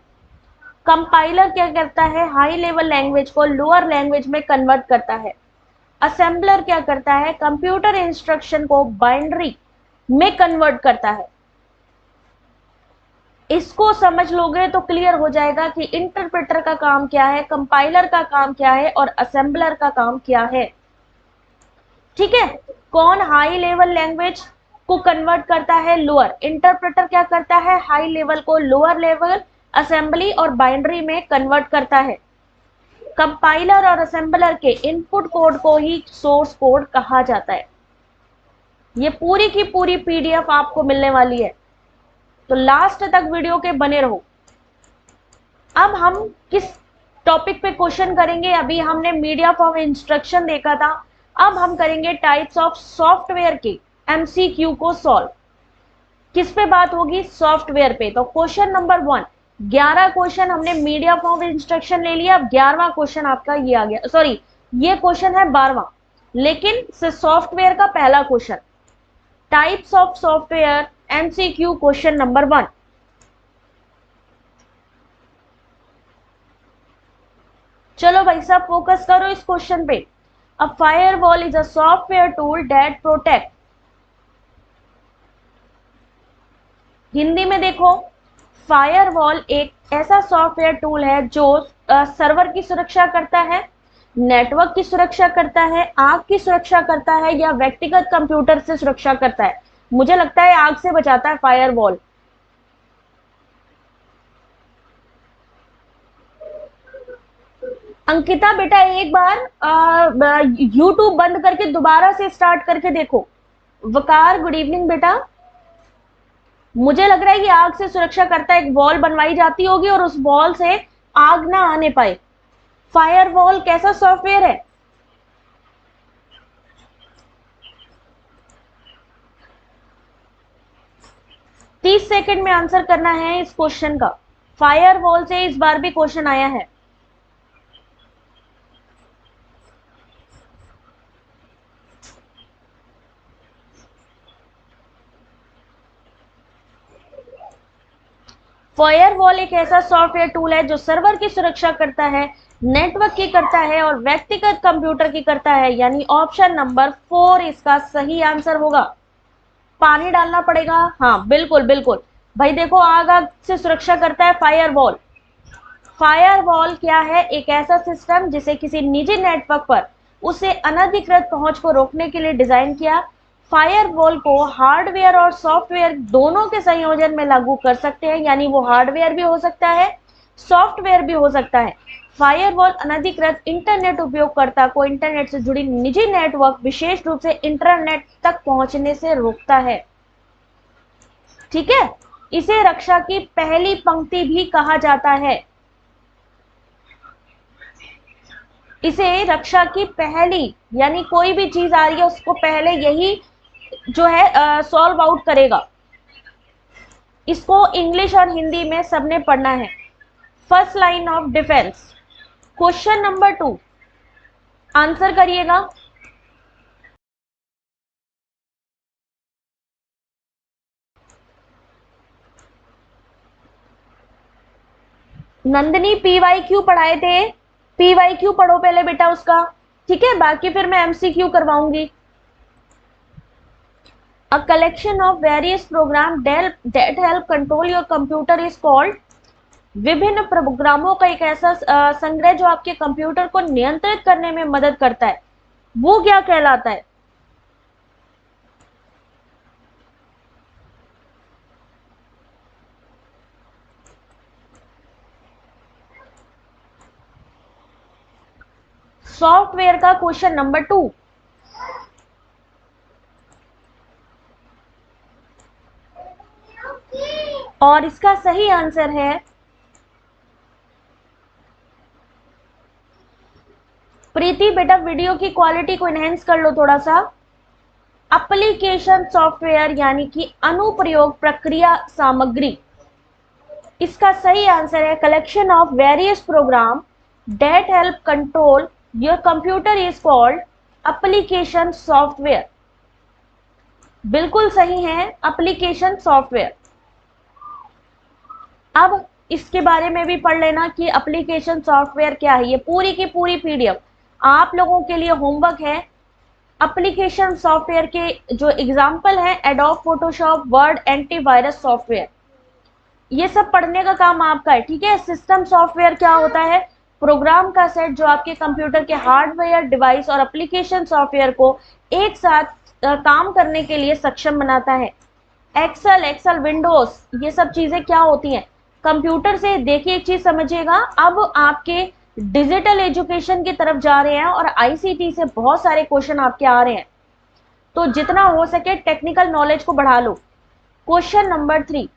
कंपाइलर क्या करता है? हाई लेवल लैंग्वेज को लोअर लैंग्वेज में कन्वर्ट करता है। असेंबलर क्या करता है? कंप्यूटर इंस्ट्रक्शन को बाइनरी में कन्वर्ट करता है। इसको समझ लोगे तो क्लियर हो जाएगा कि इंटरप्रेटर का काम क्या है, कंपाइलर का काम क्या है और असेंबलर का काम क्या है। ठीक है, कौन हाई लेवल लैंग्वेज को कन्वर्ट करता है? लोअर। इंटरप्रेटर क्या करता है? हाई लेवल को लोअर लेवल, असेंबली और बाइनरी में कन्वर्ट करता है। कंपाइलर और असेंबलर के इनपुट कोड को ही सोर्स कोड कहा जाता है। ये पूरी की पूरी पीडीएफ आपको मिलने वाली है, तो लास्ट तक वीडियो के बने रहो। अब हम किस टॉपिक पे क्वेश्चन करेंगे? अभी हमने मीडिया फॉर इंस्ट्रक्शन देखा था, अब हम करेंगे टाइप्स ऑफ सॉफ्टवेयर के एमसीक्यू को सॉल्व। किस पे बात होगी? सॉफ्टवेयर पे। तो क्वेश्चन नंबर 1, 11 क्वेश्चन हमने मीडिया फॉर्म इंस्ट्रक्शन ले लिया। अब 11वां क्वेश्चन आपका ये आ गया, सॉरी ये क्वेश्चन है 12वां, लेकिन सॉफ्टवेयर का पहला question, types of software MCQ question number 1। चलो भाई साहब फोकस करो इस क्वेश्चन पे। A firewall is a software tool that protect, Hindi में देखो, फायरवॉल एक ऐसा सॉफ्टवेयर टूल है जो सर्वर की सुरक्षा करता है, नेटवर्क की सुरक्षा करता है, आग की सुरक्षा करता है, या व्यक्तिगत कंप्यूटर से सुरक्षा करता है। मुझे लगता है आग से बचाता है फायरवॉल। अंकिता बेटा एक बार यूट्यूब बंद करके दोबारा से स्टार्ट करके देखो। वकार गुड इवनिंग बेटा। मुझे लग रहा है कि आग से सुरक्षा करता है, एक वॉल बनवाई जाती होगी और उस वॉल से आग ना आने पाए। फायरवॉल कैसा सॉफ्टवेयर है? तीस सेकंड में आंसर करना है इस क्वेश्चन का। फायरवॉल से इस बार भी क्वेश्चन आया है। फायरवॉल एक ऐसा सॉफ्टवेयर टूल है जो सर्वर की सुरक्षा करता है, नेटवर्क की करता है और व्यक्तिगत कंप्यूटर की करता है, यानी ऑप्शन नंबर 4 इसका सही आंसर होगा। पानी डालना पड़ेगा, हाँ बिल्कुल बिल्कुल भाई। देखो आग से सुरक्षा करता है फायरवॉल। फायरवॉल क्या है? एक ऐसा सिस्टम जिसे किसी निजी नेटवर्क पर उसे अनधिकृत पहुंच को रोकने के लिए डिजाइन किया। फायरवॉल को हार्डवेयर और सॉफ्टवेयर दोनों के संयोजन में लागू कर सकते हैं, यानी वो हार्डवेयर भी हो सकता है, सॉफ्टवेयर भी हो सकता है। फायरवॉल अनधिकृत इंटरनेट उपयोगकर्ता को इंटरनेट से जुड़ी निजी नेटवर्क, विशेष रूप से इंटरनेट तक पहुंचने से रोकता है। ठीक है, इसे रक्षा की पहली पंक्ति भी कहा जाता है। इसे रक्षा की पहली, यानी कोई भी चीज आ रही है उसको पहले यही जो है सॉल्व आउट करेगा। इसको इंग्लिश और हिंदी में सबने पढ़ना है। First line of defence. Question number 2 answer करिएगा। नंदनी पीवाईक्यू पढ़ाए थे, पीवाईक्यू पढ़ो पहले बेटा उसका, ठीक है, बाकी फिर मैं MCQ करवाऊंगी। A collection of various programs that help control your computer is called, विभिन्न प्रोग्रामों का एक ऐसा संग्रह जो आपके कंप्यूटर को नियंत्रित करने में मदद करता है, वो क्या कहलाता है? सॉफ्टवेयर का क्वेश्चन नंबर 2। और इसका सही आंसर है प्रीति बेटा, वीडियो की क्वालिटी को एनहेंस कर लो थोड़ा सा। एप्लीकेशन सॉफ्टवेयर यानी कि अनुप्रयोग प्रक्रिया सामग्री। इसका सही आंसर है collection of various program that help control your computer is called application software. बिल्कुल सही है, एप्लीकेशन सॉफ्टवेयर। अब इसके बारे में भी पढ़ लेना कि एप्लीकेशन सॉफ्टवेयर क्या है। ये पूरी की पूरी पीडीएफ आप लोगों के लिए होमवर्क है। एप्लीकेशन सॉफ्टवेयर के जो एग्जाम्पल है adobe Photoshop, word, antivirus software, ये सब पढ़ने का काम आपका है। ठीक है, सिस्टम सॉफ्टवेयर क्या होता है? प्रोग्राम का सेट जो आपके कंप्यूटर के हार्डवेयर डिवाइस और एप्लीकेशन सॉफ्टवेयर को एक साथ काम करने के लिए सक्षम बनाता है। एक्सेल विंडोज, ये सब चीजें क्या होती हैं? कंप्यूटर से। देखिए एक चीज समझिएगा, अब आपके डिजिटल एजुकेशन की तरफ जा रहे हैं और आईसीटी से बहुत सारे क्वेश्चन आपके आ रहे हैं, तो जितना हो सके टेक्निकल नॉलेज को बढ़ा लो। क्वेश्चन नंबर 3,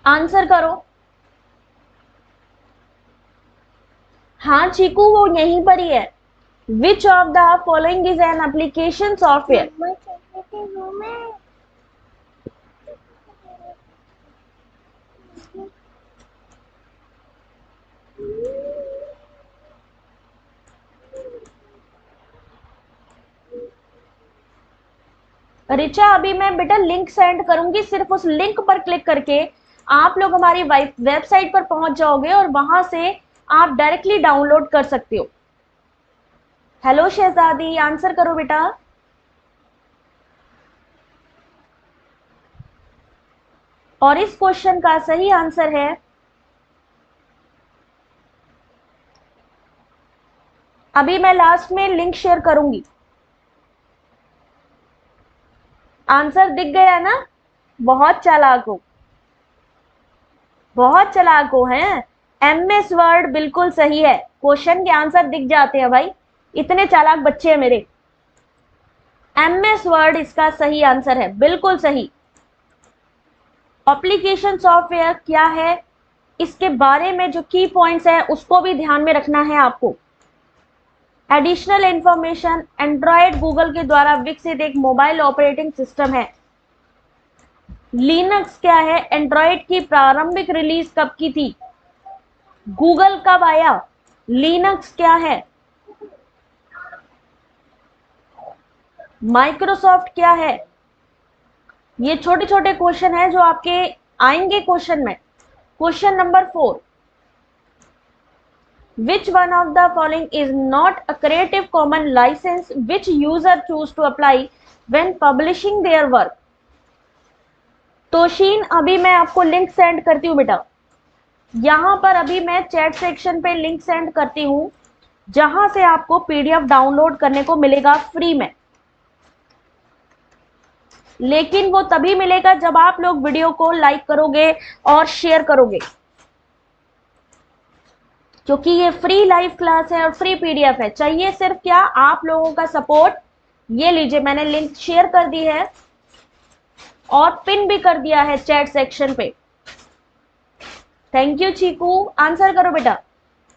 आंसर करो। हाँ चीकू, वो यहीं पर ही है। विच of the following is an application software. Richa, अभी मैं बेटा लिंक सेंड करूंगी, सिर्फ उस लिंक पर क्लिक करके आप लोग हमारी वेबसाइट पर पहुंच जाओगे और वहां से आप डायरेक्टली डाउनलोड कर सकते हो। हेलो शहजादी, आंसर करो बेटा। और इस क्वेश्चन का सही आंसर है, अभी मैं लास्ट में लिंक शेयर करूंगी। आंसर दिख गया ना? बहुत चालाक हो, बहुत चालाक हो हैं। एमएस वर्ड बिल्कुल सही है, क्वेश्चन के आंसर दिख जाते हैं भाई, इतने चालाक बच्चे हैं मेरे। एमएस वर्ड इसका सही आंसर है, बिल्कुल सही। एप्लीकेशन सॉफ्टवेयर क्या है, इसके बारे में जो की पॉइंट्स है उसको भी ध्यान में रखना है आपको। एडिशनल इंफॉर्मेशन, एंड्रॉयड गूगल के द्वारा विकसित एक मोबाइल ऑपरेटिंग सिस्टम है। लिनक्स क्या है, एंड्रॉयड की प्रारंभिक रिलीज कब की थी? गूगल कब आया? लिनक्स क्या है? माइक्रोसॉफ्ट क्या है? ये छोटे छोटे क्वेश्चन है जो आपके आएंगे क्वेश्चन में। Question number 4, which one of the following is not a creative common license which user choose to apply when publishing their work? तोशीन, अभी मैं आपको लिंक सेंड करती हूँ बेटा, यहां पर अभी मैं चैट सेक्शन पे लिंक सेंड करती हूं जहां से आपको पीडीएफ डाउनलोड करने को मिलेगा फ्री में। लेकिन वो तभी मिलेगा जब आप लोग वीडियो को लाइक करोगे और शेयर करोगे, क्योंकि ये फ्री लाइव क्लास है और फ्री पीडीएफ है। चाहिए सिर्फ क्या, आप लोगों का सपोर्ट। ये लीजिए, मैंने लिंक शेयर कर दी है और पिन भी कर दिया है चैट सेक्शन पे। थैंक यू चीकू, आंसर करो बेटा।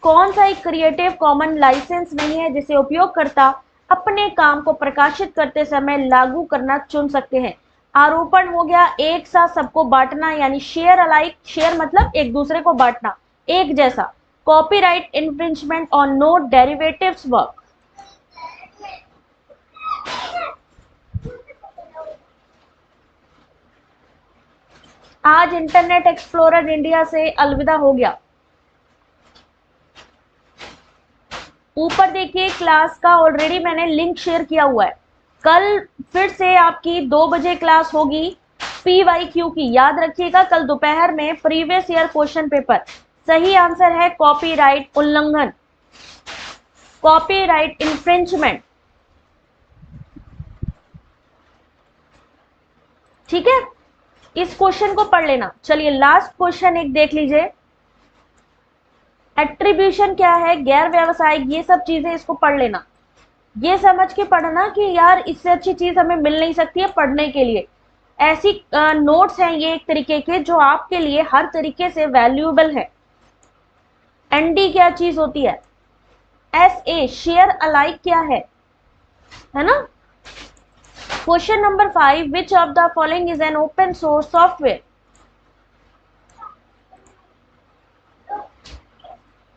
कौन सा एक क्रिएटिव कॉमन लाइसेंस नहीं है जिसे उपयोगकर्ता अपने काम को प्रकाशित करते समय लागू करना चुन सकते हैं? आरोपण हो गया, एक साथ सबको बांटना यानी शेयर अलाइक, शेयर मतलब एक दूसरे को बांटना, एक जैसा। कॉपीराइट इन्फ्रिंजमेंट और नो डेरिवेटिव्स वर्क। आज इंटरनेट एक्सप्लोरर इंडिया से अलविदा हो गया। ऊपर देखिए, क्लास का ऑलरेडी मैंने लिंक शेयर किया हुआ है। कल फिर से आपकी 2 बजे क्लास होगी PYQ की, याद रखिएगा। कल दोपहर में प्रीवियस ईयर क्वेश्चन पेपर, सही आंसर है कॉपीराइट उल्लंघन, कॉपीराइट इन्फ्रिंजमेंट। ठीक है, इस क्वेश्चन को पढ़ लेना। चलिए लास्ट क्वेश्चन एक देख लीजिए। एट्रीब्यूशन क्या है, गैर व्यवसायिक, ये सब चीजें इसको पढ़ लेना। ये समझ के पढ़ना कि यार इससे अच्छी चीज हमें मिल नहीं सकती है पढ़ने के लिए। ऐसी नोट्स हैं ये एक तरीके के जो आपके लिए हर तरीके से वैल्यूएबल है। एनडी क्या चीज होती है? SA शेयर अलाइक क्या है ना? Question number 5, which of the following is an open source software?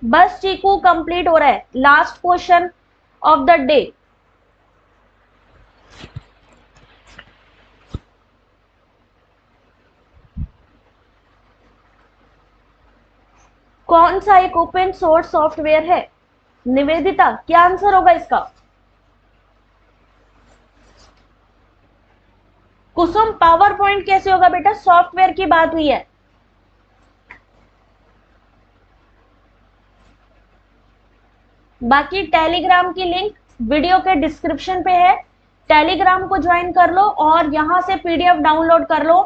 बस चीकू, कंप्लीट हो रहा है, last question of the day. कौन सा एक ओपन सोर्स सॉफ्टवेयर है? निवेदिता, क्या आंसर होगा इसका? कुसुम, पावर पॉइंट कैसे होगा बेटा, सॉफ्टवेयर की बात हुई है। बाकी टेलीग्राम की लिंक वीडियो के डिस्क्रिप्शन पे है, टेलीग्राम को ज्वाइन कर लो और यहां से पीडीएफ डाउनलोड कर लो।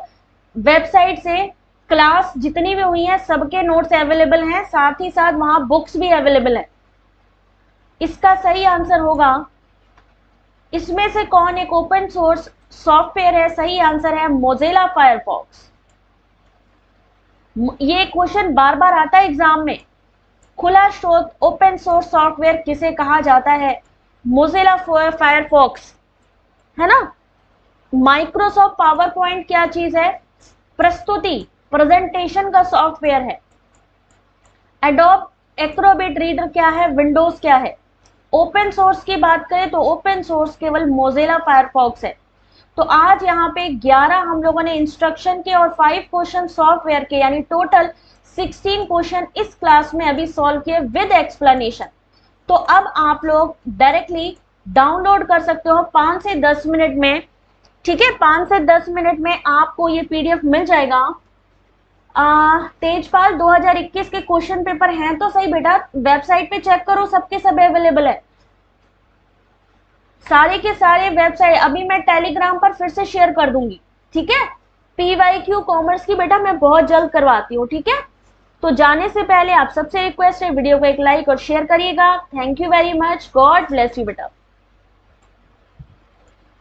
वेबसाइट से क्लास जितनी भी हुई है सबके नोट्स अवेलेबल हैं, साथ ही साथ वहां बुक्स भी अवेलेबल है। इसका सही आंसर होगा, इसमें से कौन एक ओपन सोर्स सॉफ्टवेयर है? सही आंसर है मोजिला फायरफॉक्स। ये क्वेश्चन बार बार आता है एग्जाम में। खुला स्रोत ओपन सोर्स सॉफ्टवेयर किसे कहा जाता है? मोजिला फायरफॉक्स, है ना। माइक्रोसॉफ्ट पावर पॉइंट क्या चीज है? प्रस्तुति, प्रेजेंटेशन का सॉफ्टवेयर है। एडोब एक्रोबेट रीडर क्या है? विंडोज क्या है? ओपन सोर्स की बात करें तो ओपन सोर्स केवल मोजिला फायरफॉक्स है। तो आज यहाँ पे 11 हम लोगों ने इंस्ट्रक्शन के और 5 क्वेश्चन सॉफ्टवेयर के, यानी टोटल 16 क्वेश्चन इस क्लास में अभी सॉल्व किए विद एक्सप्लेनेशन। तो अब आप लोग डायरेक्टली डाउनलोड कर सकते हो 5 से 10 मिनट में, ठीक है। 5 से 10 मिनट में आपको ये पीडीएफ मिल जाएगा। तेजपाल 2021 के क्वेश्चन पेपर हैं तो सही बेटा, वेबसाइट पे चेक करो, सबके सब अवेलेबल है, सारे के सारे वेबसाइट। अभी मैं टेलीग्राम पर फिर से शेयर कर दूंगी, ठीक है। पीवाईक्यू कॉमर्स की बेटा मैं बहुत जल्द करवाती हूँ, ठीक है। तो जाने से पहले आप सबसे रिक्वेस्ट है, वीडियो को एक लाइक और शेयर करिएगा। Thank you very much, God bless you बेटा।